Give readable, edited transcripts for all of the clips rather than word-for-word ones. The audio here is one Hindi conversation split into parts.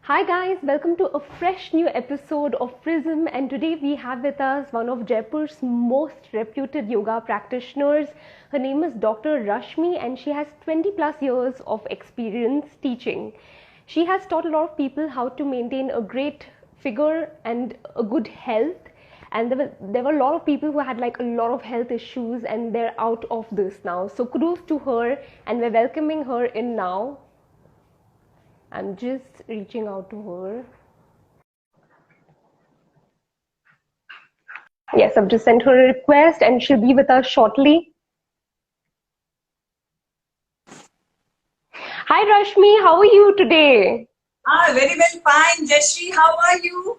Hi guys, welcome to a fresh new episode of Prism, and today we have with us one of Jaipur's most reputed yoga practitioners. Her name is Dr. Rashmi and she has 20 plus years of experience teaching. She has taught a lot of people how to maintain a great figure and a good health, and there were a lot of people who had like a lot of health issues and they're out of this now. So kudos to her and we're welcoming her in now. I'm just reaching out to her. Yes, I've just sent her a request and she'll be with us shortly. Hi Rashmi, how are you today? Very well, fine. Jashri, how are you?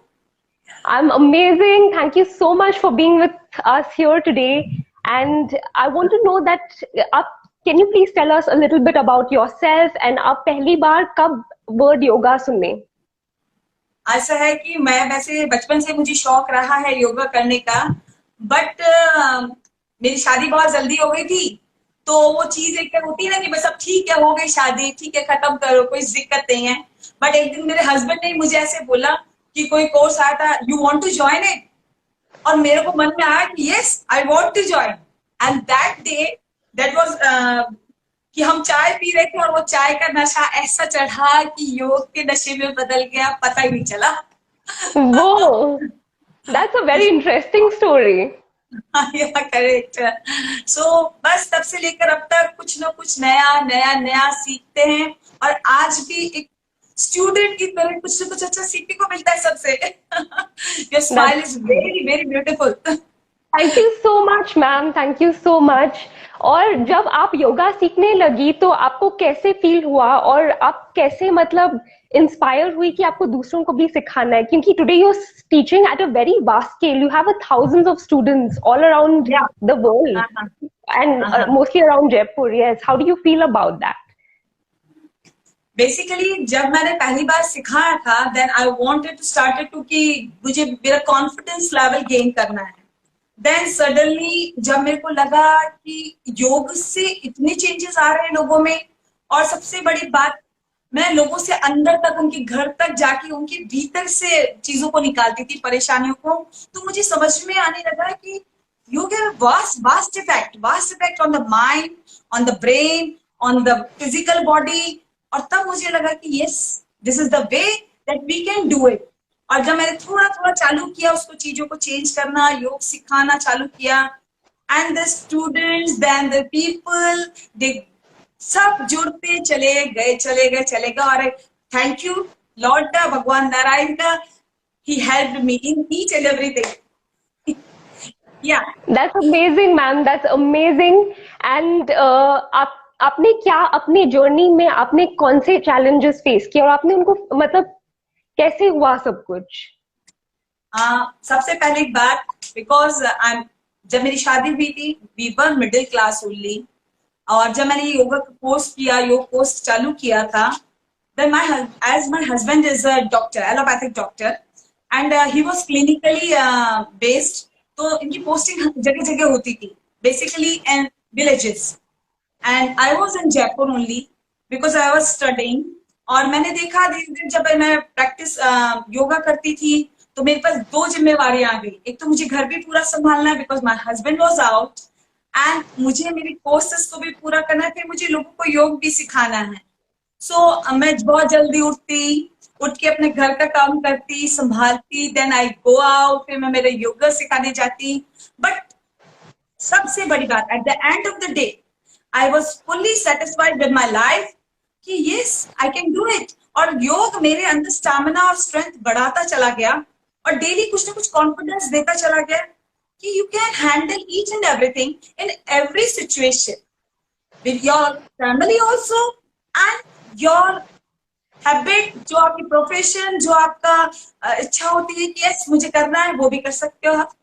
I'm amazing. Thank you so much for being with us here today. And I want to know that can you please tell us a little bit about yourself and आप पहली बार कब word yoga सुने? ऐसा है कि मैं वैसे बचपन से मुझे शौक रहा है योगा करने का, बट मेरी शादी बहुत जल्दी हो गई थी, तो वो चीज एक होती है ना कि बस अब ठीक है, हो गई शादी, ठीक है, खत्म करो, कोई दिक्कत नहीं है। बट एक दिन मेरे हस्बैंड ने मुझे ऐसे बोला कि कोई कोर्स आया था, you want to join it, और मेरे को मन में आया कि yes I want to join. And that day that was कि हम चाय पी रहे थे और वो चाय का नशा ऐसा चढ़ा कि योग के नशे में बदल गया, पता ही नहीं चला। Whoa, that's a very interesting story. Correct. So बस तब से लेकर अब तक कुछ ना कुछ नया नया नया सीखते हैं, और आज भी एक स्टूडेंट की तरह कुछ ना कुछ अच्छा सीखने को मिलता है सबसे। Your smile is very very beautiful. Thank you so much ma'am, thank you so much. और जब आप योगा सीखने लगी तो आपको कैसे फील हुआ और आप कैसे मतलब इंस्पायर हुई कि आपको दूसरों को भी सिखाना है, क्योंकि today you are teaching at a very vast scale, you have thousands of students all around the world and mostly around Jaipur. Yes, how do you feel about that? Basically जब मैंने पहली बार सिखाया था, then I wanted to started to कि मुझे मेरा कॉन्फिडेंस लेवल गेन करना है। देन सडनली जब मेरे को लगा कि योग से इतने चेंजेस आ रहे हैं लोगों में, और सबसे बड़ी बात, मैं लोगों से अंदर तक, उनके घर तक जाके उनके भीतर से चीजों को निकालती थी, परेशानियों को, तो मुझे समझ में आने लगा कि योग है vast effect on the mind, on the brain, on the physical body. और तब मुझे लगा कि yes, this is the way that we can do it. और जब मैंने थोड़ा थोड़ा चालू किया उसको, चीजों को चेंज करना, योग सिखाना चालू किया, and the students then the people, they सब जुड़ते चले गए। और थैंक यू लॉर्ड का, भगवान नारायण का, he helped me in each and everything. Yeah that's amazing ma'am, that's amazing. And आपने क्या अपनी जर्नी में आपने कौन से चैलेंजेस फेस किए और आपने उनको मतलब कैसे हुआ सब कुछ? सबसे पहले एक बात, बिकॉज जब मेरी शादी हुई थी, we were middle class only, और जब मैंने योगा कोर्स किया, योग कोर्स चालू किया था, then as my husband is a doctor, allopathic doctor, and he was clinically based, तो इनकी पोस्टिंग जगह जगह होती थी, basically in villages, and I was in Jaipur only because I was studying। और मैंने देखा धीरे धीरे जब मैं प्रैक्टिस योगा करती थी तो मेरे पास दो जिम्मेवारियां आ गई। एक तो मुझे घर भी पूरा संभालना है because my husband was out, and मुझे मेरी कोर्सेस को भी पूरा करना है, फिर मुझे लोगों को योग भी सिखाना है। सो मैं बहुत जल्दी उठ के अपने घर का काम करती, संभालती, देन आई गो आउट, फिर मैं मेरे योगा सिखाने जाती। बट सबसे बड़ी बात, at the end of the day I was fully satisfied with my life कि yes I can do it. और योग मेरे अंदर स्टैमिना और स्ट्रेंथ बढ़ाता चला गया, और डेली कुछ ना कुछ कॉन्फिडेंस देता चला गया कि you can handle each and everything in every situation with your family also, and your habit, जो आपकी प्रोफेशन, जो आपका इच्छा होती है कि यस मुझे करना है, वो भी कर सकते हो आप।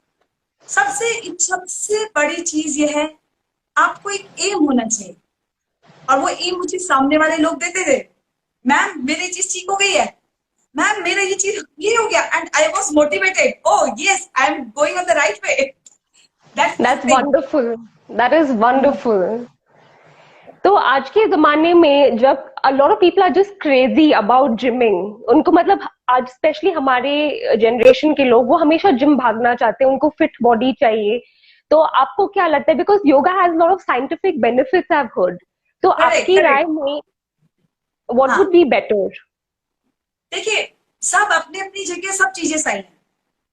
सबसे बड़ी चीज ये है, आपको एक एम होना चाहिए, और वो एम मुझे सामने वाले लोग देते थे। मैम मेरी चीज ठीक हो गई है, मैम मेरा ये चीज ये हो गया, and I was motivated, oh yes I am going on the right way. That's wonderful, that is wonderful। तो आज के जमाने में जब a lot of people are just crazy about gymming, उनको मतलब आज स्पेशली हमारे जनरेशन के लोग वो हमेशा जिम भागना चाहते हैं, उनको फिट बॉडी चाहिए। तो आपको क्या लगता है, because yoga has lot of scientific benefits I have heard, तो करेक्ट आपकी राय करेक्ट। में व्हाट हाँ वुड बी बेटर? देखिए, सब अपनी अपनी जगह सब चीजें सही है।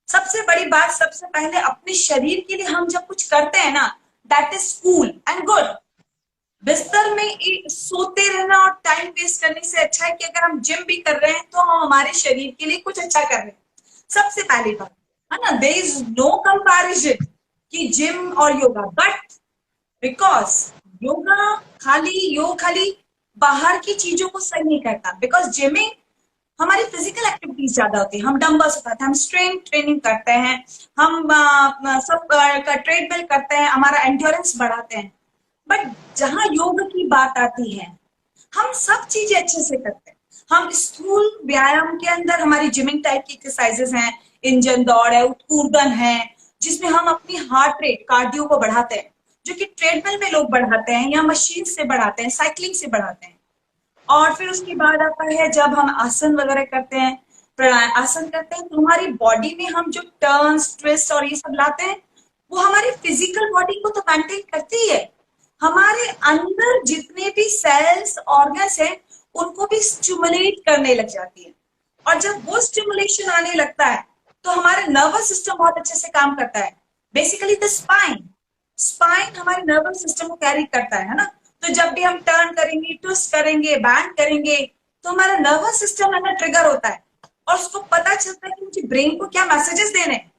सबसे बड़ी बात, सबसे पहले अपने शरीर के लिए हम जब कुछ करते हैं ना, that is cool and good. बिस्तर में सोते रहना और टाइम वेस्ट करने से अच्छा है कि अगर हम जिम भी कर रहे हैं तो हम हमारे शरीर के लिए कुछ अच्छा कर रहे हैं। सबसे पहली बात है ना, देयर इज नो कंपैरिजन कि जिम और योगा, बट बिकॉज योग खाली बाहर की चीजों को सही नहीं करता। बिकॉज जिमिंग हमारी फिजिकल एक्टिविटीज ज्यादा होती है, हम डंबल्स उठाते हैं, हम स्ट्रेंथ ट्रेनिंग करते हैं, हम सब ट्रेडमिल करते हैं, हमारा एंड्योरेंस बढ़ाते हैं। बट जहां योग की बात आती है, हम सब चीजें अच्छे से करते हैं। हम स्थूल व्यायाम के अंदर हमारी जिमिंग टाइप की एक्सरसाइजेस हैं, इंजन दौड़ है, उत्कूर्दन है, जिसमें हम अपनी हार्ट रेट कार्डियो को बढ़ाते हैं, जो कि ट्रेडमिल में लोग बढ़ाते हैं या मशीन से बढ़ाते हैं, साइकिलिंग से बढ़ाते हैं। और फिर उसके बाद आता है जब हम आसन वगैरह करते हैं, प्राणायाम आसन करते हैं, तो हमारी बॉडी में हम जो टर्न्स ट्विस्ट और ये सब लाते हैं, वो हमारी फिजिकल बॉडी को तो मेंटेन करती ही है, हमारे अंदर जितने भी सेल्स ऑर्गन्स हैं उनको भी स्टिमुलेट करने लग जाती है। और जब वो स्टिमुलेशन आने लगता है तो हमारे नर्वस सिस्टम बहुत अच्छे से काम करता है। बेसिकली द स्पाइन हमारे नर्वस सिस्टम को कैरी करता है ना। तो जब भी हम टर्न करेंगे, ट्विस्ट करेंगे, बैंड करेंगे, तो हमारा नर्वस सिस्टम है ना ट्रिगर होता है और उसको पता चलता है कि मुझे ब्रेन को क्या मैसेजेस देने हैं।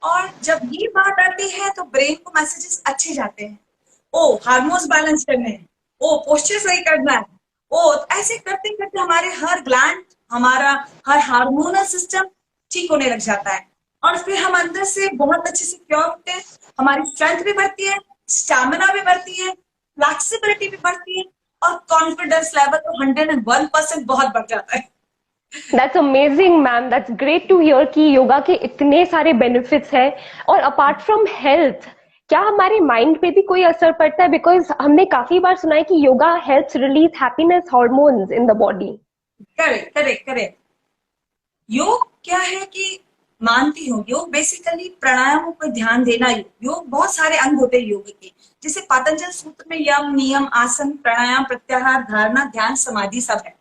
और जब ये बात आती है तो ब्रेन को मैसेजेस अच्छे जाते हैं, ओ हार्मोन्स बैलेंस करने हैं, ओ पोस्चर सही करना है, ओ ऐसे करते करते हमारे हर ग्लैंड, हमारा हर हार्मोनल सिस्टम ठीक होने लग जाता है। और फिर हम अंदर से बहुत अच्छे से क्योर होते हैं, हमारी स्ट्रेंथ भी बढ़ती है, स्टैमिना भी बढ़ती है, फ्लेक्सिबिलिटी भी बढ़ती है, और कॉन्फिडेंस लेवल तो 101% बहुत बढ़ जाता है। That's amazing ma'am, that's great to hear कि योगा के इतने सारे बेनिफिट्स हैं। और अपार्ट फ्रॉम हेल्थ, क्या हमारे माइंड पे भी कोई असर पड़ता है? बिकॉज हमने काफी बार सुना है कि yoga helps release happiness hormones in the body. Correct correct correct. योग क्या है कि मानती हूँ, योग बेसिकली प्राणायामों पर ध्यान देना। योग बहुत सारे अंग होते हैं योग के, जैसे पतंजल सूत्र में यम नियम आसन प्राणायाम प्रत्याहार धारणा ध्यान समाधि सब है।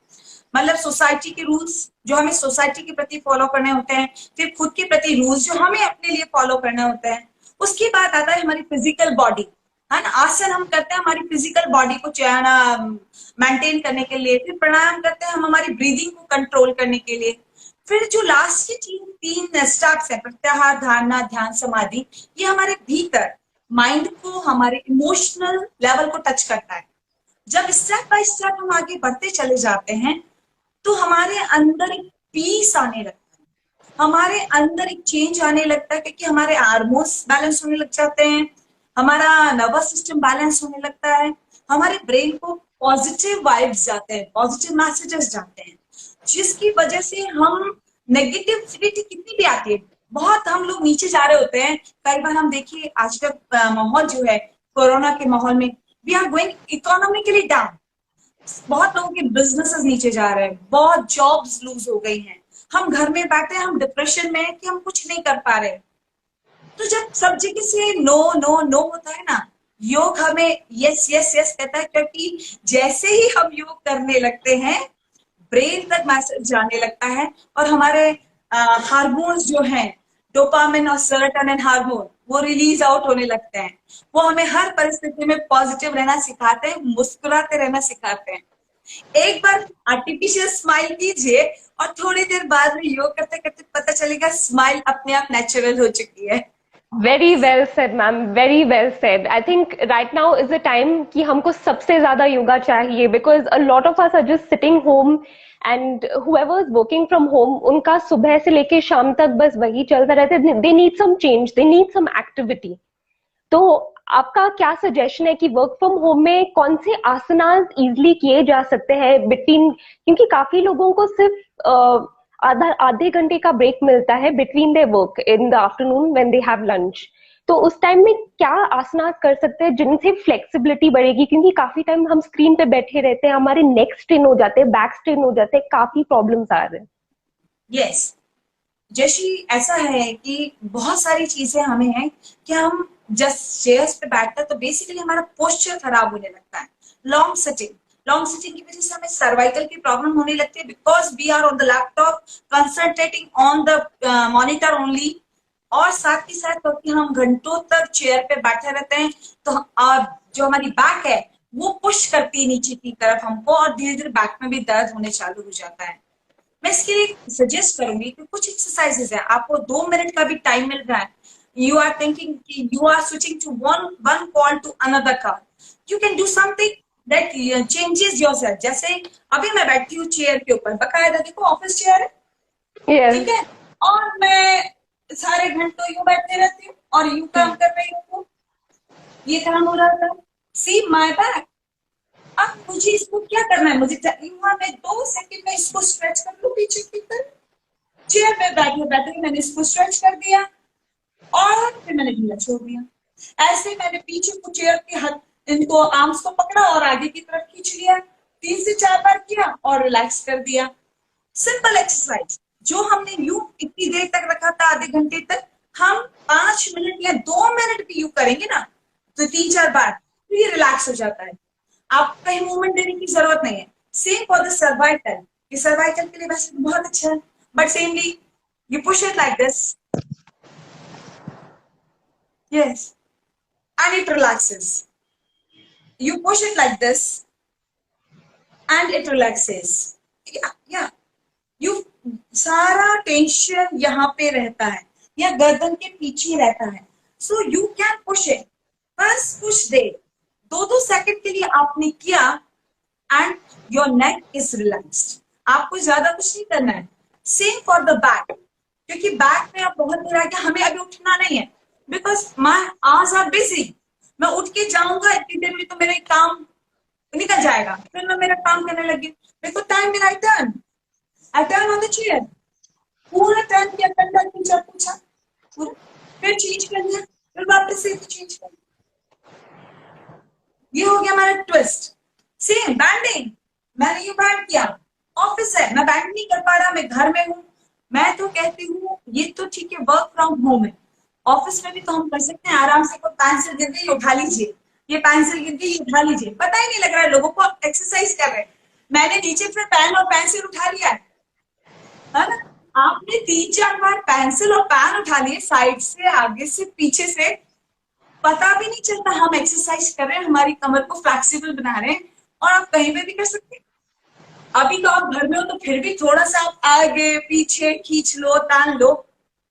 मतलब सोसाइटी के रूल्स जो हमें सोसाइटी के प्रति फॉलो करने होते हैं, फिर खुद के प्रति रूल्स जो हमें अपने लिए फॉलो करने होते हैं। उसके बाद आता है हमारी फिजिकल बॉडी, है ना। आसन हम करते हैं हमारी फिजिकल बॉडी को मेंटेन करने के लिए, फिर प्राणायाम करते हैं हम हमारी ब्रीदिंग को कंट्रोल करने के लिए, फिर जो लास्ट के तीन स्टेप्स है प्रत्याहार धारणा ध्यान समाधि, ये हमारे भीतर माइंड को, हमारे इमोशनल लेवल को टच करता है। जब स्टेप बाय स्टेप हम आगे बढ़ते चले जाते हैं तो हमारे अंदर एक पीस आने लगता है, हमारे अंदर एक चेंज आने लगता है, क्योंकि हमारे हार्मोन्स बैलेंस होने लग जाते हैं, हमारा नर्वस सिस्टम बैलेंस होने लगता है, हमारे ब्रेन को पॉजिटिव वाइब्स जाते हैं, पॉजिटिव मैसेजेस जाते हैं, जिसकी वजह से हम नेगेटिविटी कितनी भी आती है, बहुत हम लोग नीचे जा रहे होते हैं। कई बार हम देखिए आज का माहौल जो है कोरोना के माहौल में, we are going economically down, बहुत लोगों के बिजनेसेस नीचे जा रहे हैं, बहुत जॉब्स लूज हो गई हैं, हम घर में बैठे हैं, हम डिप्रेशन में है कि हम कुछ नहीं कर पा रहे। तो जब सब जगह से नो नो नो होता है ना, योग हमें यस यस यस कहता है, क्योंकि जैसे ही हम योग करने लगते हैं ब्रेन तक मैसेज जाने लगता है और हमारे हार्मोन्स जो हैं डोपामिन और सेरोटोनिन हार्मोन वो रिलीज आउट होने लगते हैं। वो हमें हर परिस्थिति में पॉजिटिव रहना सिखाते हैं, मुस्कुराते रहना सिखाते हैं। एक बार आर्टिफिशियल स्माइल कीजिए और थोड़ी देर बाद में योग करते करते पता चलेगा स्माइल अपने आप नेचुरल हो चुकी है। Very well said ma'am, very well said. I think right now is the time कि हमको सबसे ज्यादा योगा चाहिए, because a lot of us are just sitting home and whoever is working from home, उनका सुबह से लेके शाम तक बस वही चलता रहता है। They need some change, they need some activity. तो आपका क्या सजेशन है कि वर्क फ्रॉम होम में कौन से आसनास इजिली किए जा सकते हैं बिटवीन, क्योंकि काफी लोगों को सिर्फ आधे घंटे का ब्रेक मिलता है between their work in the afternoon when they have lunch. तो उस टाइम में क्या आसनास कर सकते हैं जिनसे फ्लेक्सिबिलिटी बढ़ेगी, क्योंकि काफी टाइम हम स्क्रीन पे बैठे रहते हैं, हमारे नेक स्ट्रेन हो जाते हैं, बैक स्ट्रेन हो जाते हैं, काफी प्रॉब्लम्स आ रहे हैं। यस, जैसे ऐसा है कि बहुत सारी चीजें हमें हैं कि हम जस्ट चेयर्स पे बैठते हैं तो बेसिकली हमारा पोस्चर खराब होने लगता है। लॉन्ग सिटिंग, लॉन्ग सिटिंग की वजह से हमें सर्वाइकल की प्रॉब्लम होने लगती है, because we are on the laptop concentrating on the monitor only. और साथ ही साथ क्योंकि हम घंटों तक चेयर पे बैठे रहते हैं तो जो हमारी बैक है वो पुश करती है नीचे की तरफ हमको, और धीरे धीरे बैक में भी दर्द होने चालू हो जाता है। मैं इसके लिए सजेस्ट करूंगी कि कुछ एक्सरसाइजेस है, आपको 2 मिनट का भी टाइम मिल रहा है, यू आर थिंकिंग कि you are switching to one call to another call, you can do something that changes yourself. जैसे अभी मैं बैठी हूँ चेयर के ऊपर, बकायदा देखो ऑफिस चेयर है, ठीक है, और मैं सारे घंटों यूं बैठे रहती हूँ और यूं काम कर रही हूँ, ये काम हो रहा था। सी माई बैक। अब मुझे इसको क्या करना है, मुझे मैं 2 सेकंड में इसको स्ट्रेच कर लूं पीछे की तरफ, चेयर पे बैठे बैठे मैंने इसको स्ट्रेच कर दिया और फिर मैंने ढीला छोड़ दिया। ऐसे मैंने पीछे को चेयर के हाथ इनको आर्म्स को पकड़ा और आगे की तरफ खींच लिया, 3 से 4 बार किया और रिलैक्स कर दिया। सिंपल एक्सरसाइज जो हमने यूं इतनी देर तक रखा था, आधे घंटे तक, हम 5 मिनट या 2 मिनट भी यूं करेंगे ना तो 3-4 बार, तो ये रिलैक्स हो जाता है। आपको कहीं मूवमेंट देने की जरूरत नहीं है। सेम फॉर द सर्वाइकल, ये सर्वाइकल के लिए वैसे बहुत अच्छा है, but similarly you push it like this, yes, and it relaxes. You push it like this and it relaxes. Yeah. You सारा टेंशन यहाँ पे रहता है या गर्दन के पीछे रहता है, so you can push it, बस पुश दे, 2-2 सेकंड के लिए आपने किया and your neck is relaxed. आपको ज्यादा कुछ नहीं करना है। सेम फॉर द बैक, क्योंकि बैक में आप बहुत देर आ गया, हमें अभी उठना नहीं है because my hours are busy. मैं उठ के जाऊंगा इतनी देर में तो मेरा काम निकल जाएगा, फिर मैं मेरा काम करने लगी, मेरे को टाइम मिला, I turn on the chair, पूरा टर्न किया, कंधा खींचा, पूछा पूरा, फिर चेंज कर दिया, फिर वापस से चेंज कर दिया। ये हो गया हमारा ट्विस्ट। सेम बैंडिंग, मैंने ये बैंड किया, ऑफिस है, मैं बैंड नहीं कर पा रहा, मैं घर में हूँ, मैं तो कहती हूँ ये तो ठीक है, वर्क फ्रॉम होम है, ऑफिस में भी तो हम कर सकते हैं आराम से। कोई पेंसिल गिर गई उठा लीजिए, ये पेंसिल गिर गई उठा लीजिए, पता ही नहीं लग रहा है लोगों को, एक्सरसाइज कर रहे हैं। मैंने नीचे से पेन और पेंसिल उठा लिया है ना, आपने 3-4 बार पेंसिल और पेन उठा लिए, साइड से, आगे से, पीछे से, पता भी नहीं चलता हम एक्सरसाइज कर रहे हैं, हमारी कमर को फ्लेक्सिबल बना रहे हैं, और आप कहीं पे भी कर सकते हैं। अभी तो आप घर में हो तो फिर भी थोड़ा सा आप आगे पीछे खींच लो, तान लो।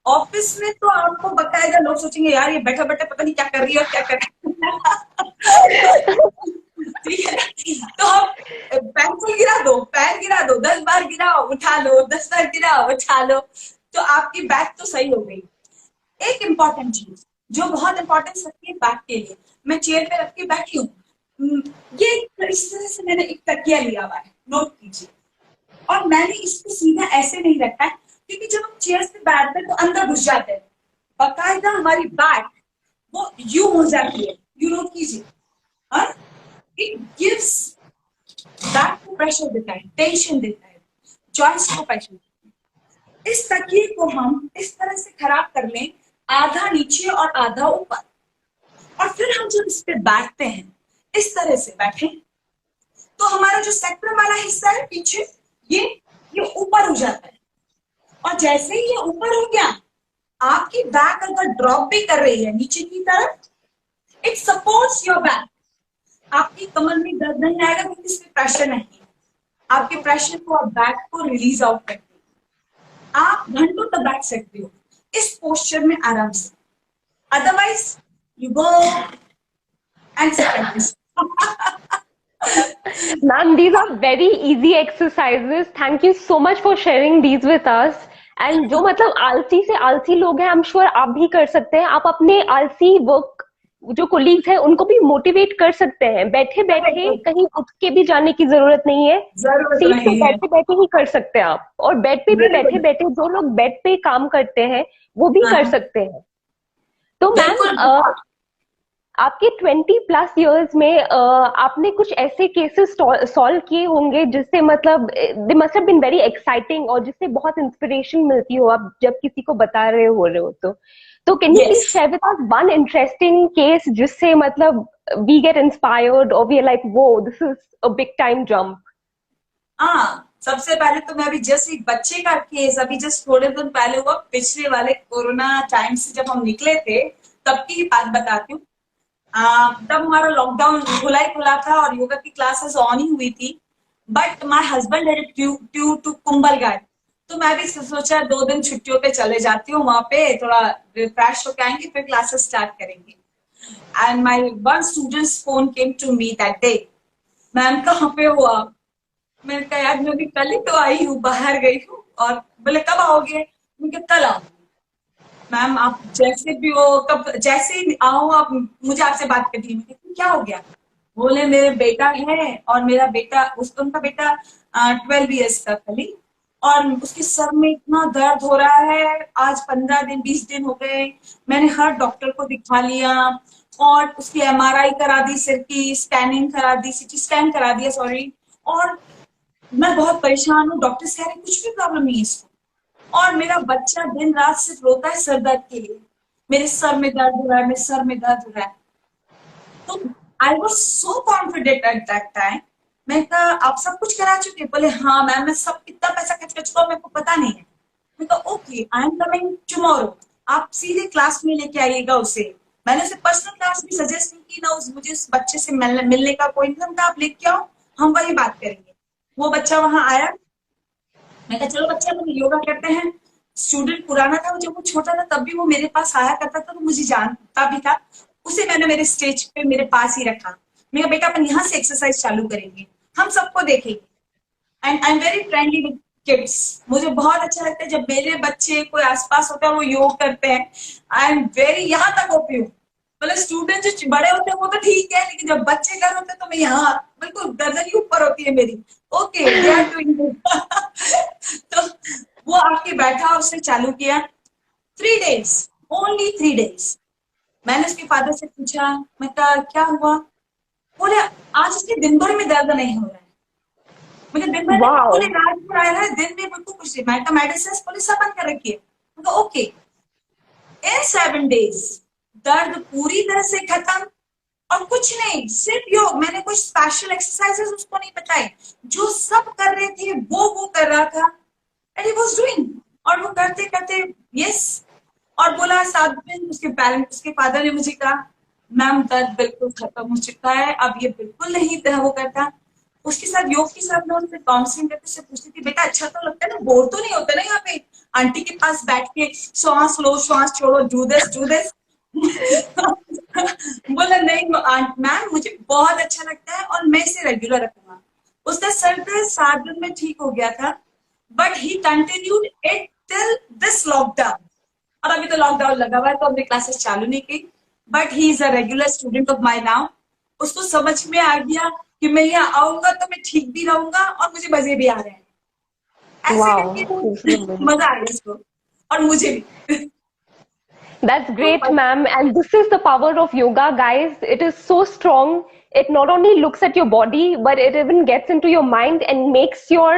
ऑफिस में तो आपको बकायदा लोग सोचेंगे यार ये बैठा बैठा पता नहीं क्या कर रही है और क्या कर रही है। ठीक है, तो आप पेंसिल गिरा दो, पेन गिरा दो, 10 बार गिराओ उठा लो, 10 बार गिराओ उठा लो, तो आपकी बैक तो सही हो गई। एक इम्पॉर्टेंट चीज जो बहुत इंपॉर्टेंस रखती है बैक के लिए, मैं चेयर पे रख के बैठी हूँ, ये इस तरह से मैंने एक तकिया लिया हुआ है, नोट कीजिए, और मैंने इसको सीधा ऐसे नहीं रखा है क्योंकि जब हम चेयर पे बैठते हैं तो अंदर घुस जाते हैं, बकायदा हमारी बैक वो यू हो जाती है, यू नोट कीजिए, और इट गिव्स बैक को प्रेशर देता है, टेंशन देता है, जॉइंट्स को प्रेशर देता है। इस तकिए को हम इस तरह से खराब कर लें, आधा नीचे और आधा ऊपर, और फिर हम जब इस पे बैठते हैं इस तरह से बैठे तो हमारा जो सेक्टर वाला हिस्सा है पीछे, ये ऊपर हो जाता है, और जैसे ही ये ऊपर हो गया, आपकी बैक अगर ड्रॉप भी कर रही है नीचे की तरफ, इट सपोर्ट्स योर बैक, आपकी कमर में दर्द नहीं आएगा क्योंकि इस पे प्रेशर नहीं है, आपके प्रेशर को आप बैक को रिलीज आउट करते हो। आप घंटों तक बैठ सकते हो इस पोस्चर में आराम से, otherwise you go and sit. Ma'am, these are very easy exercises. Thank you so much for sharing these with us. And जो मतलब आलसी से आलसी लोग हैं, I'm sure आप भी कर सकते हैं। आप अपने आलसी वर्क जो कोलीग्स हैं उनको भी मोटिवेट कर सकते हैं। बैठे बैठे कहीं उठ के भी जाने की जरूरत नहीं है, सीट पे बैठे बैठे ही कर सकते हैं आप। और बेड पे भी बैठे बैठे जो लोग बेड पे काम करते हैं वो भी कर सकते हैं। तो बिल्कुल मैम आपके 20+ इयर्स में आपने कुछ ऐसे केसेस सॉल्व किए होंगे जिससे मतलब they must have been very exciting और जिससे बहुत इंस्पिरेशन मिलती हो आप जब किसी को बता रहे हो तो can you please yes. Share with us one interesting case जिससे मतलब वी गेट इंस्पायर्ड और वी आर लाइक वो this is a big time jump. हाँ, सबसे पहले तो मैं अभी जस्ट एक बच्चे का केस अभी जस्ट थोड़े दिन पहले हुआ, पिछले वाले कोरोना टाइम से जब हम निकले थे तब की बात बताती हूँ। तब हमारा लॉकडाउन खुला ही खुला था और योगा की क्लासेस ऑन ही हुई थी। But my husband had due to Kumbhalgarh, तो मैं भी सोचा 2 दिन छुट्टियों पे चले जाती हूँ, वहां पे थोड़ा रिफ्रेश होके आएंगे फिर क्लासेस स्टार्ट करेंगे। And my one students phone came to me that day, ma'am कहाँ पे हो आप? मैंने कहा यार मैं अभी कल ही तो आई हूँ, बाहर गई हूँ। और बोले कब आओगे? मैंने कहा कल आऊंगी। मैम आप जैसे भी हो, कब जैसे ही आओ आप, मुझे आपसे बात करनी है। मैंने कहा क्या हो गया? बोले मेरे बेटा है और मेरा बेटा उनका बेटा 12 इयर्स का खाली, और उसके सर में इतना दर्द हो रहा है, आज 15 दिन 20 दिन हो गए। मैंने हर डॉक्टर को दिखा लिया और उसकी एमआरआई करा दी, सिर की स्कैनिंग करा दी, सीटी स्कैन करा दिया, सॉरी। और मैं बहुत परेशान हूँ, डॉक्टर कह रहे कुछ भी प्रॉब्लम नहीं है इसको। और मेरा बच्चा दिन रात सिर्फ रोता है सर दर्द के लिए, मेरे सर में दर्द हो रहा है, मेरे सर में दर्द हो रहा है। तो I was so confident at that time. मैं कहा आप सब कुछ करा चुके? बोले हाँ मैम मैं सब, कितना पैसा खर्च कर चुका हूँ मेरे को पता नहीं है। मैं कहा okay I am coming tomorrow, आप सीधे क्लास में लेके आइएगा उसे। मैंने उसे पर्सनल क्लास भी सजेस्ट नहीं की ना, मुझे उस बच्चे से मिलने का कोई नहीं था। आप लेके आओ, हम वही बात करेंगे। वो बच्चा वहां आया, मैं कहा चलो बच्चा लोग योगा करते हैं। स्टूडेंट पुराना था, जब वो छोटा था तब भी वो मेरे पास आया करता था, तो मुझे जानता भी था। उसे मैंने मेरे स्टेज पे मेरे पास ही रखा। मैं कहा बेटा अपन यहाँ से एक्सरसाइज चालू करेंगे, हम सबको देखेंगे। And I am very friendly with kids, मुझे बहुत अच्छा लगता है जब मेरे बच्चे कोई आसपास होता है वो योग करते हैं। आई एम वेरी, यहाँ तक होती हूँ। मतलब स्टूडेंट जो बड़े होते हैं वो तो ठीक है, लेकिन जब बच्चे कर होते हैं तो मैं यहाँ बिल्कुल गर्दन ही ऊपर होती है मेरी। Okay they are doing good. तो वो आके बैठा और उसने चालू किया। 3 days, ओनली 3 days। मैंने उसके फादर से पूछा, मैं कहा क्या हुआ? बोले आज उसके दिन भर में दर्द नहीं हो रहा है। मुझे दिन भर में वाओ। बोले रात को आया है, दिन में बिल्कुल कुछ नहीं। मैं मेडिसिन बोले सब बंद कर रखिए। ओके, इन 7 days दर्द पूरी तरह से खत्म। और कुछ नहीं, सिर्फ योग, मैंने कुछ स्पेशल एक्सरसाइजेस उसको नहीं बताए, जो सब कर रहे थे वो कर रहा था। एंड ही वाज डूइंग, और वो करते करते यस। और बोला 7 दिन उसके फादर ने मुझे कहा मैम दर्द बिल्कुल खत्म हो चुका है, अब ये बिल्कुल नहीं वो करता। उसके साथ योग के साथ मैं उससे काउंसलिंग करते से पूछती थी बेटा अच्छा तो लगता है ना, बोर तो नहीं होता ना यहाँ पे आंटी के पास बैठ के श्वास लो श्वास छोड़ो, डू दिस। बोला नहीं मैम मुझे बहुत अच्छा लगता है और मैं इसे रेगुलर रखूंगा। उसका सर दर्द 7 दिन में ठीक हो गया था, but he continued it till this lockdown. और अभी तो लॉकडाउन लगा हुआ है तो हमने क्लासेस चालू नहीं की, but he is a regular student of my now. उसको समझ में आ गया कि मैं यहाँ आऊंगा तो मैं ठीक भी रहूंगा और मुझे मजे भी आ रहे हैं। ऐसे करके वो वाओ। मजा आ गया उसको और मुझे भी। That's तो great, ma'am. And this is the power of yoga, guys. It is so strong. It not only looks at your body, but it even gets into your mind and makes your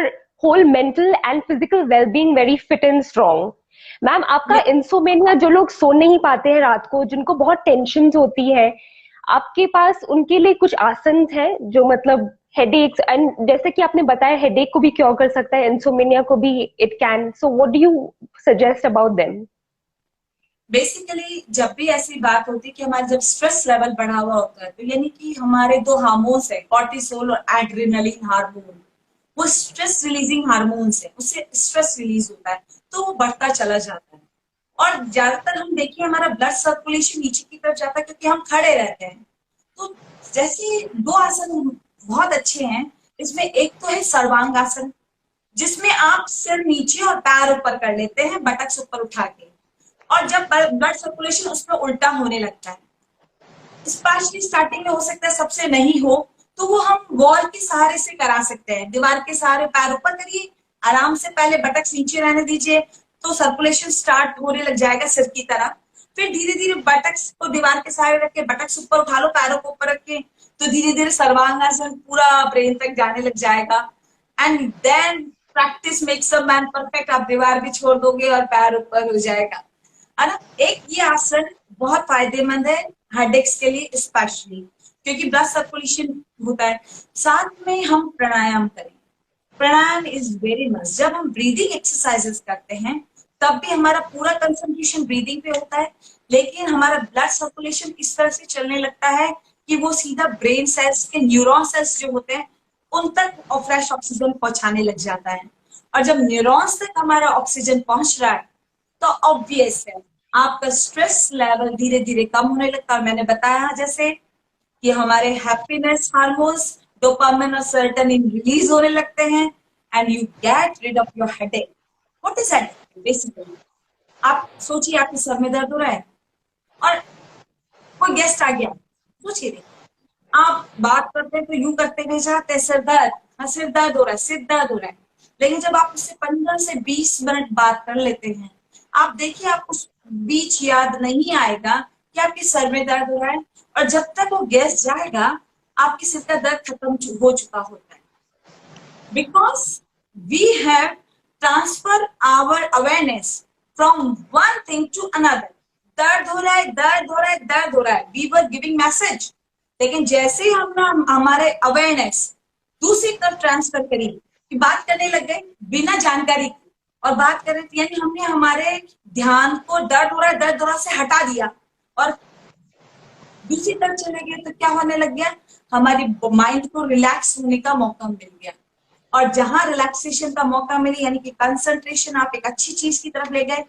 whole mental and physical well-being very fit and strong. Ma'am आपका इंसोमेनिया, जो लोग सो नहीं पाते हैं रात को, जिनको बहुत टेंशन होती है, आपके पास उनके लिए कुछ आसन हैं जो मतलब हेडेक्स एंड जैसे कि आपने बताया हेडेक को भी क्योर कर सकता है, इंसोमेनिया को भी it can, so what do you suggest about them? Basically जब भी ऐसी बात होती है कि हमारा जब स्ट्रेस लेवल बढ़ा हुआ होता है, तो यानी कि हमारे 2 हार्मोन्स है, कॉर्टिसोल और एड्रेनलिन हार्मोन, वो स्ट्रेस रिलीजिंग हार्मोन्स है, उससे स्ट्रेस रिलीज होता है तो वो बढ़ता चला जाता है। और ज्यादातर हम देखिए हमारा ब्लड सर्कुलेशन नीचे की तरफ जाता है क्योंकि हम खड़े रहते हैं। तो जैसे 2 आसन बहुत अच्छे हैं, इसमें एक तो है सर्वांग आसन, जिसमें आप सिर नीचे और पैर ऊपर कर लेते हैं, बटक्स ऊपर उठा के। और जब ब्लड सर्कुलेशन उसमें उल्टा होने लगता है, स्पेशली स्टार्टिंग में हो सकता है सबसे नहीं हो, तो वो हम वॉल के सहारे से करा सकते हैं। दीवार के सहारे पैर ऊपर करिए, आराम से पहले बटक्स नीचे रहने दीजिए, तो सर्कुलेशन स्टार्ट होने लग जाएगा सिर की तरह। फिर धीरे धीरे बटक्स को दीवार के सहारे रख के बटक्स ऊपर उठा लो, पैरों को ऊपर रख के, तो धीरे धीरे सर्वांगासन पूरा ब्रेन तक जाने लग जाएगा। And then practice makes a man perfect, आप दीवार भी छोड़ दोगे और पैर ऊपर हो जाएगा, है ना। एक ये आसन बहुत फायदेमंद है हेडेक्स के लिए स्पेशली, क्योंकि ब्लड सर्कुलेशन होता है। साथ में हम प्राणायाम करें, प्राणायाम इज वेरी मस्ट। जब हम ब्रीदिंग एक्सरसाइजेस करते हैं तब भी हमारा पूरा कंसंट्रेशन ब्रीदिंग पे होता है, लेकिन हमारा ब्लड सर्कुलेशन इस तरह से चलने लगता है कि वो सीधा ब्रेन सेल्स के न्यूरॉन सेल्स जो होते हैं उन तक फ्रेश ऑक्सीजन पहुंचाने लग जाता है। और जब न्यूरॉन्स तक हमारा ऑक्सीजन पहुंच रहा है तो ऑब्वियस है आपका स्ट्रेस लेवल धीरे धीरे कम होने लगता है। और मैंने बताया जैसे कि हमारे हैप्पीनेस हार्मोन्स डोपामिन और सेरोटोनिन रिलीज होने लगते हैं and you get rid of your headache. What is headache basically? आप सोचिए आपके सर में दर्द हो रहा है और कोई गेस्ट आ गया, सोचिए आप बात करते हैं तो यूं करते हुए जाते हैं सिर दर्द, हाँ सिर दर्द हो रहा है, सिर दर्द हो रहा है। लेकिन जब आप उससे 15 से 20 मिनट बात कर लेते हैं, आप देखिए आपको बीच याद नहीं आएगा कि आपके सर में दर्द हो रहा है, और जब तक वो गेस्ट जाएगा आपके सिर का दर्द खत्म हो चुका होता है। Because we have transfer our awareness from one thing to another. दर्द हो रहा है, दर्द हो रहा है, दर्द हो रहा है, वी वर गिविंग मैसेज। लेकिन जैसे ही हमने हमारे अवेयरनेस दूसरी तरफ ट्रांसफर करी कि बात करने लग गए बिना जानकारी की, और बात करें यानी हमने हमारे ध्यान को दर्द हो रहा है, दर्द हो रहा से हटा दिया और दूसरी तरफ चले गए, तो क्या होने लग गया, हमारी माइंड को रिलैक्स होने का मौका मिल गया। और जहां रिलैक्सेशन का मौका मिले यानी कि कंसंट्रेशन आप एक अच्छी चीज की तरफ ले गए,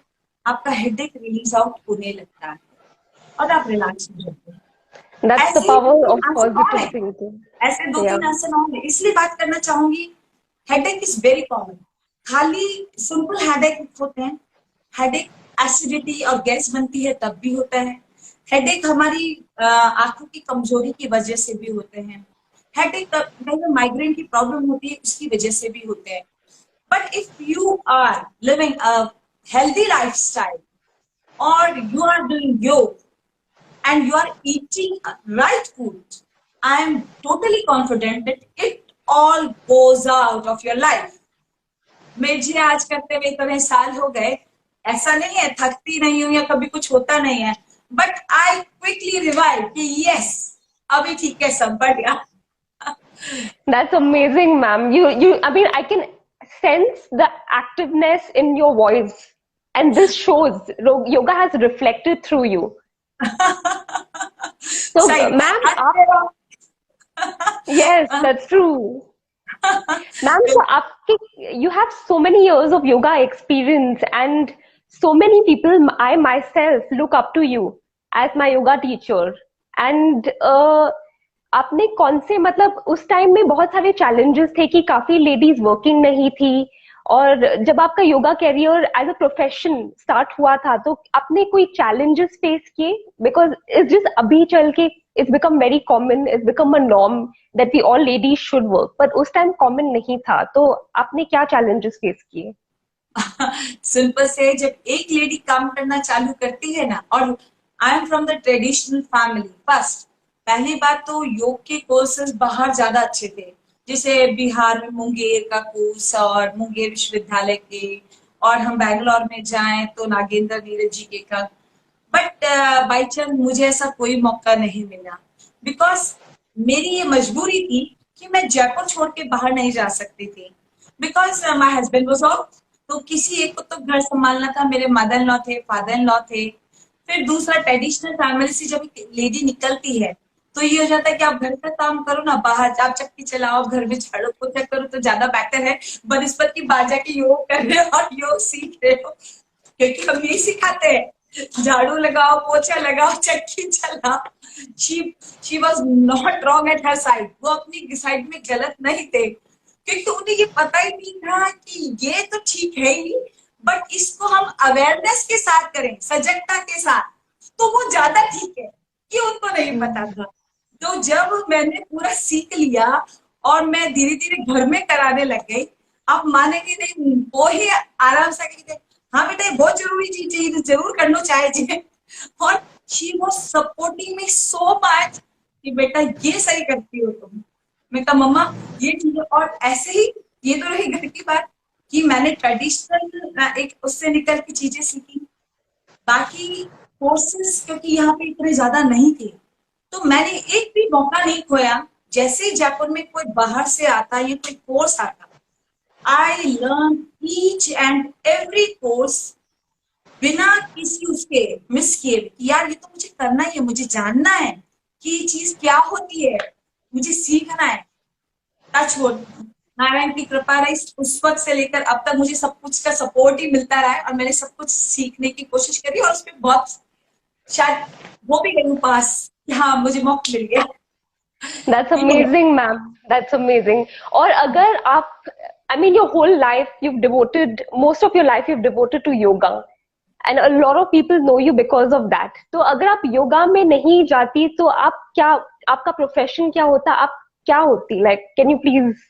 आपका हेडेक रिलीज आउट होने लगता है और आप रिलैक्स हो जाते हैं। That's the power of positive thinking. ऐसे दो तीन आसन होंगे, इसलिए बात करना चाहूंगी। हेडेक इज वेरी कॉमन, खाली सिंपल हेडेक होते हैं, हेडेक एसिडिटी और गैस बनती है तब भी होता है, हेडेक हमारी आंखों की कमजोरी की वजह से भी होते हैं, हेडेक माइग्रेन की प्रॉब्लम होती है उसकी वजह से भी होते हैं। But if you are living a healthy lifestyle और यू आर डूइंग योग and you are eating right food, I am totally confident that it all goes out of your life. मुझे आज करते हुए इतने साल हो गए, ऐसा नहीं है थकती नहीं हूं या कभी कुछ होता नहीं है, बट आई क्विकली रिवाइव कि यस अभी ठीक है सब बढ़िया। That's amazing, ma'am. I mean, I can sense the activeness in your voice, and this shows yoga has reflected through you. So, ma'am, yes, that's true. Ma'am, so you have so many years of yoga experience, and so many people, I myself look up to you as my yoga teacher. And आपने कौन से मतलब उस टाइम में बहुत सारे challenges थे कि काफी ladies working नहीं थी, और जब आपका yoga career as a profession start हुआ था तो आपने कोई चैलेंजेस फेस किए? बिकॉज इट्स जस्ट अभी चल के it's become very common, it's become a norm that we all ladies should work, पर उस टाइम कॉमन नहीं था, तो आपने क्या चैलेंजेस फेस किए? सिंपल से जब एक लेडी काम करना चालू करती है ना, और I am from the traditional family, first पहली बात तो योग के कोर्सेज बाहर ज्यादा अच्छे थे, जैसे बिहार में मुंगेर का कोर्स और मुंगेर विश्वविद्यालय के, और हम बैंगलोर में जाएं तो नागेंद्र नीरज जी के का। बट बाई चांस मुझे ऐसा कोई मौका नहीं मिला, बिकॉज मेरी ये मजबूरी थी कि मैं जयपुर छोड़ के बाहर नहीं जा सकती थी, because my husband was of, तो किसी एक को तो घर संभालना था, मेरे मदर इन लॉ थे, फादर इन लॉ थे, फिर दूसरा ट्रेडिशनल फैमिली से जब लेडी निकलती है तो ये हो जाता है कि आप घर का काम करो ना, बाहर आप चक्की चलाओ, घर में झाड़ू पोछा करो तो ज्यादा बेटर है बनस्पत की बाजा के योग कर रहे हो और योग सीख रहे हो, क्योंकि हम यही सिखाते हैं, झाड़ू लगाओ, पोछा लगाओ, चक्की चलाओ। She was not wrong at her side, वो अपनी साइड में गलत नहीं थे, क्योंकि उन्हें ये पता ही नहीं था कि ये तो ठीक है ही, बट इसको हम अवेयरनेस के साथ करें, सजगता के साथ, तो वो ज्यादा ठीक है, ये उनको नहीं पता था। तो जब मैंने पूरा सीख लिया और मैं धीरे धीरे घर में कराने लग गई, आप मानेंगे नहीं, वो ही आराम से कहते हाँ बेटा ये बहुत जरूरी चीज है, जरूर कर लो चाहे जी, और she was supporting me so much कि बेटा ये सही करती हो तुम। मैं कहा मम्मा ये ठीक है। और ऐसे ही ये तो रही घर की बात कि मैंने ट्रेडिशनल एक उससे निकल के चीजें सीखी। बाकी कोर्सेज क्योंकि यहाँ पे इतने ज्यादा नहीं थे तो मैंने एक भी मौका नहीं खोया। जैसे ही जयपुर में कोई बाहर से आता या कोई कोर्स आता, I learn each and every course बिना किसी उसके मिस किए कि यार ये तो मुझे करना ही है, मुझे जानना है कि ये चीज क्या होती है, मुझे सीखना है। टच वुड, नारायण की कृपा रही उस वक्त से लेकर अब तक मुझे सब कुछ का सपोर्ट ही मिलता रहा है और मैंने सब कुछ सीखने की कोशिश करी और उसमें बहुत शायद वो भी गई हूँ पास कि हाँ मुझे मौका मिल गया। That's amazing, ma'am. That's amazing. और अगर आप, I mean, your whole life you've devoted, most of your life you've devoted to yoga, and a lot of people know you because of that. तो अगर आप योगा में नहीं जाती तो आप क्या, आपका प्रोफेशन क्या होता, आप क्या होती? Like, can you please?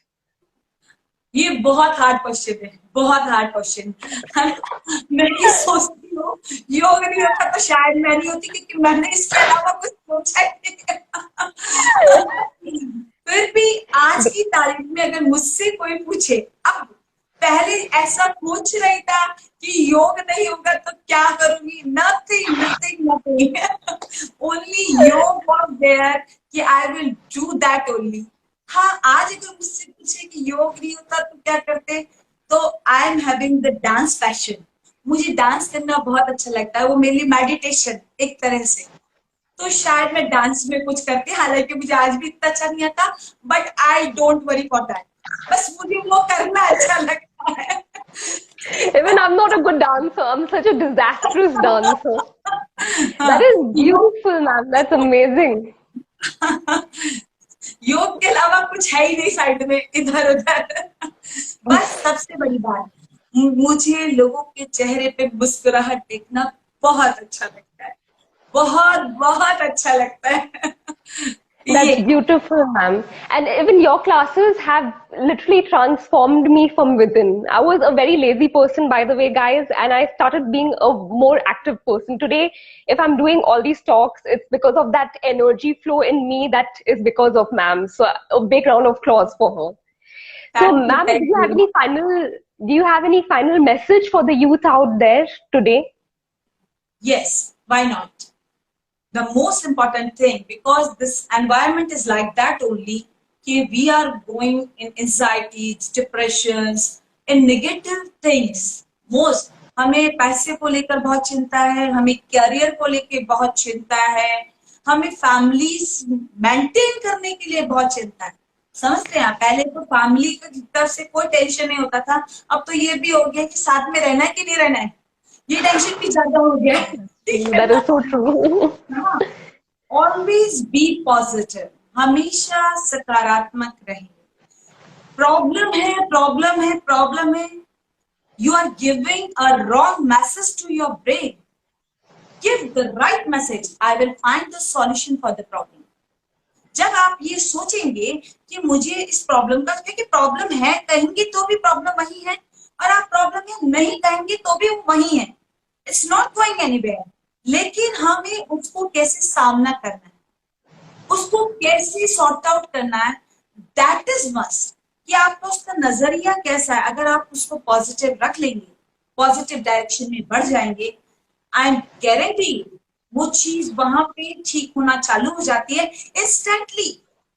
ये बहुत हार्ड क्वेश्चन है, बहुत हार्ड क्वेश्चन। मैं ये सोचती हूँ योग नहीं होता तो शायद मैं नहीं होती क्योंकि मैंने इसके अलावा कुछ सोचा ही नहीं। फिर भी आज की तारीख में अगर मुझसे कोई पूछे, अब पहले ऐसा पूछ रही था कि योग नहीं होगा तो क्या करूंगी, नथिंग नथिंग नथिंग, ओनली योग वाज देयर कि I will do that only. हाँ आज अगर मुझसे पूछे कि योग नहीं होता तो क्या करते, तो I am having the dance passion. मुझे डांस करना बहुत अच्छा लगता है, वो मेरे लिए मेडिटेशन एक तरह से। तो शायद मैं डांस में कुछ करती, हालांकि मुझे आज भी इतना अच्छा नहीं आता, but I don't worry for that. बस मुझे वो करना अच्छा लगता है। Even I'm not a good dancer. I'm such a disastrous dancer. That is beautiful, ma'am. That's amazing. योग के अलावा कुछ है ही नहीं साइड में इधर उधर। बस सबसे बड़ी बात, मुझे लोगों के चेहरे पे मुस्कुराहट देखना बहुत अच्छा लगता है, बहुत बहुत अच्छा लगता है। That's beautiful, ma'am. And even your classes have literally transformed me from within. I was a very lazy person, by the way, guys, and I started being a more active person. Today, if I'm doing all these talks, it's because of that energy flow in me that is because of ma'am. So a big round of applause for her. So, ma'am, do you have any final message for the youth out there today? Yes, why not? The most important thing, because this environment is like that only, we are going in anxieties, depressions, and negative things. Most हमें पैसे को लेकर बहुत चिंता है, हमें करियर को लेकर बहुत चिंता है, हमें फैमिलीज मेंटेन करने के लिए बहुत चिंता है। समझते हैं, पहले तो फैमिली की तरफ से कोई टेंशन नहीं होता था, अब तो ये भी हो गया कि साथ में रहना है कि नहीं रहना है, ये टेंशन भी ज्यादा हो गया है। That is so true. Always be positive, हमेशा सकारात्मक रहिए। प्रॉब्लम है, प्रॉब्लम है, प्रॉब्लम है, you are giving a wrong message to your brain. Give the right message, I will find the solution for the problem. जब आप ये सोचेंगे कि मुझे इस प्रॉब्लम का, क्योंकि प्रॉब्लम है कहेंगे तो भी प्रॉब्लम वही है, और आप प्रॉब्लम है नहीं कहेंगे तो भी वही है, इट्स नॉट गोइंग एनीवेयर। लेकिन हमें उसको कैसे सामना करना है, उसको कैसे सॉर्ट आउट करना है, दैट इज मस्ट। कि आपका उसका नजरिया कैसा है, अगर आप उसको पॉजिटिव रख लेंगे, पॉजिटिव डायरेक्शन में बढ़ जाएंगे, आई एम गारंटी वो चीज वहां पे ठीक होना चालू हो जाती है instantly.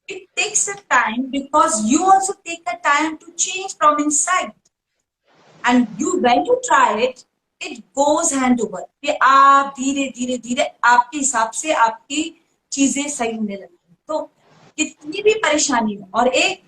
It takes a time because you also take a time to change from inside, and you when you try it, it goes hand over. कि आप धीरे धीरे धीरे आपके हिसाब से आपकी चीजें सही होने लगती। तो कितनी भी परेशानी हो, और एक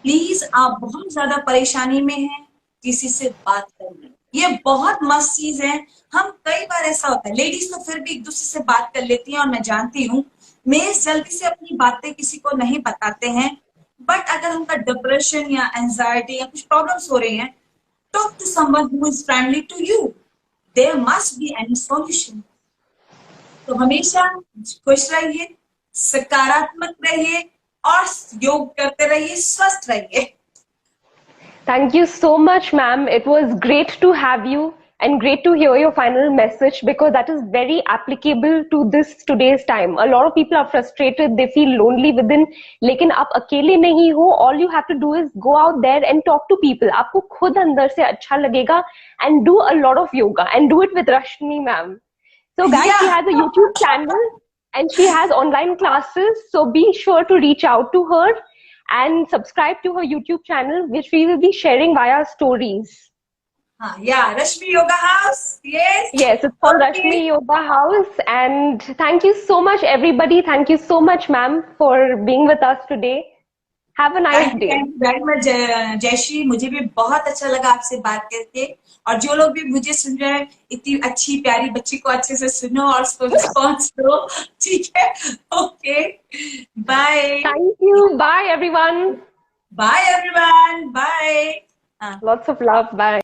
प्लीज आप बहुत ज्यादा परेशानी में हैं, किसी से बात करिए, ये बहुत मस्त चीज है। हम कई बार ऐसा होता है, लेडीज तो फिर भी एक दूसरे से बात कर लेती हैं, और मैं जानती हूँ मेज जल्दी से अपनी बातें किसी को नहीं बताते हैं, बट अगर उनका डिप्रेशन या एंजाइटी या कुछ प्रॉब्लम्स हो रही हैं, talk to someone who is friendly to you. There must be any solution. तो हमेशा खुश रहिए, सकारात्मक रहिए, और योग करते रहिए, स्वस्थ रहिए। Thank you so much, ma'am. It was great to have you. And great to hear your final message, because that is very applicable to this today's time. A lot of people are frustrated, they feel lonely within, लेकिन आप अकेले नहीं हो. All you have to do is go out there and talk to people. आपको खुद अंदर से अच्छा लगेगा, and do a lot of yoga, and do it with Rashmi ma'am. So guys, she has a YouTube channel and she has online classes. So be sure to reach out to her and subscribe to her YouTube channel, which we will be sharing via stories. Yeah, Rashmi Yoga House. Yes. Yes, it's called Rashmi Yoga House. And thank you so much, everybody. Thank you so much, ma'am, for being with us today. Have a nice day. Thank you very much, Jayashree. मुझे भी बहुत अच्छा लगा आपसे बात करके. और जो लोग भी मुझे सुन रहे हैं, इतनी अच्छी प्यारी बच्ची को अच्छे से सुनो और उसको रिस्पॉन्स दो. ठीक है? Okay. Bye. Thank you. Bye, everyone. Bye, everyone. Bye. Lots of love. Bye.